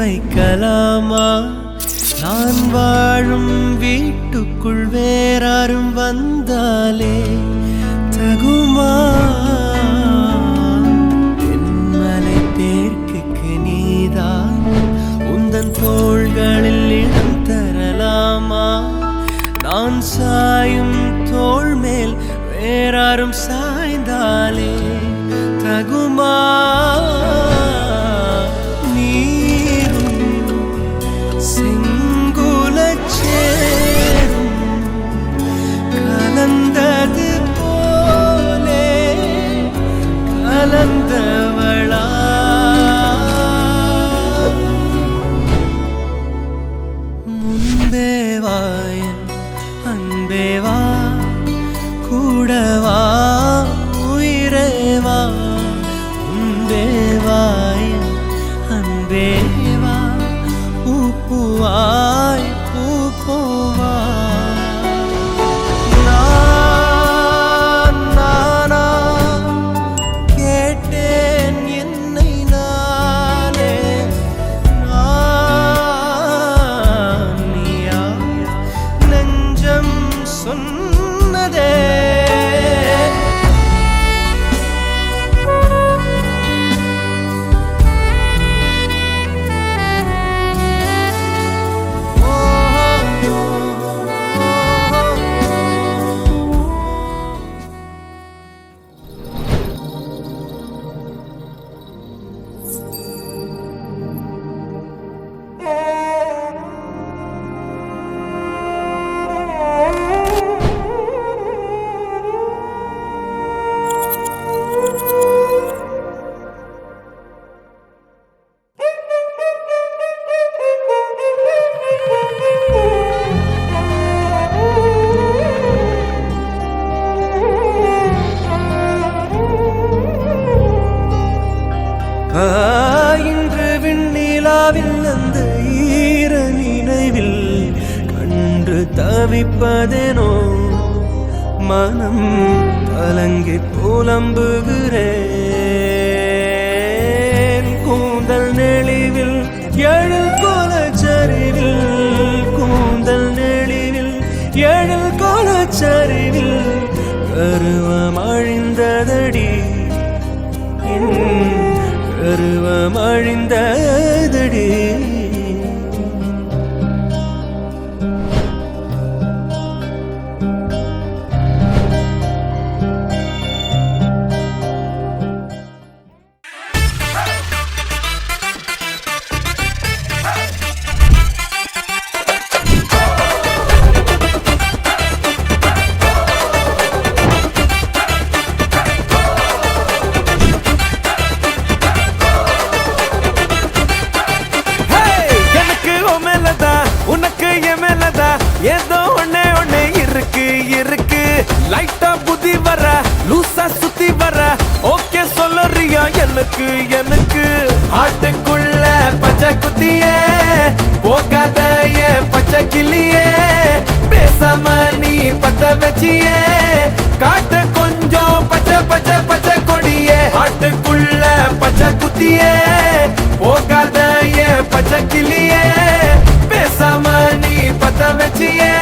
வைக்கலாமா? நான் வாழும் வீட்டுக்குள் வேறாரும் வந்தாலே தகுமா? தென்மலை தேர்க்குக்கு நீதான் உந்தன் தோள்களில் இடம் தரலாமா? நான் சாயும் தோள் மேல் வேறாரும் சாய்ந்தாலே தகுமா? கலந்தது போலே கலந்தவளா? முன்பேவாயன் அன்பேவா, கூடவா உயிரேவா? முன்பேவாயன் அன்பேவா, பூப்புவாய் பூப்போவா? இன்று விண்ணிலாவில் அந்த ஈர நினைவில் கண்டு தவிப்பதேனோ? மனம் கலங்கி புலம்புகிறேன். கூந்தல் நெளிவில் எழில் கோலச்சரிவில், கூந்தல் நெளிவில் எழில் கோலச்சரிவில் கருவம் அழிந்ததடி, கருவம் அழிந்ததடி. ஏதோ ஒண்ணே ஒண்ணே இருக்கு இருக்கு. லைட்டா புதி வர, லூசா சுத்தி வர, ஓகே சொல்லறியா எனக்கு எனக்கு? ஆட்டுக்குள்ள பச்சை குத்தியே போகாத பச்சை கிளியே, பேசாம நீ பத்த வச்சியே காட்ட கொஞ்சம் பச்சை பச்சை பச்சை கொடியே. ஆட்டுக்குள்ள பச்சை குத்தியே போகாத பச்சை கிளியே, பேசாம நீ பத்த வச்சியே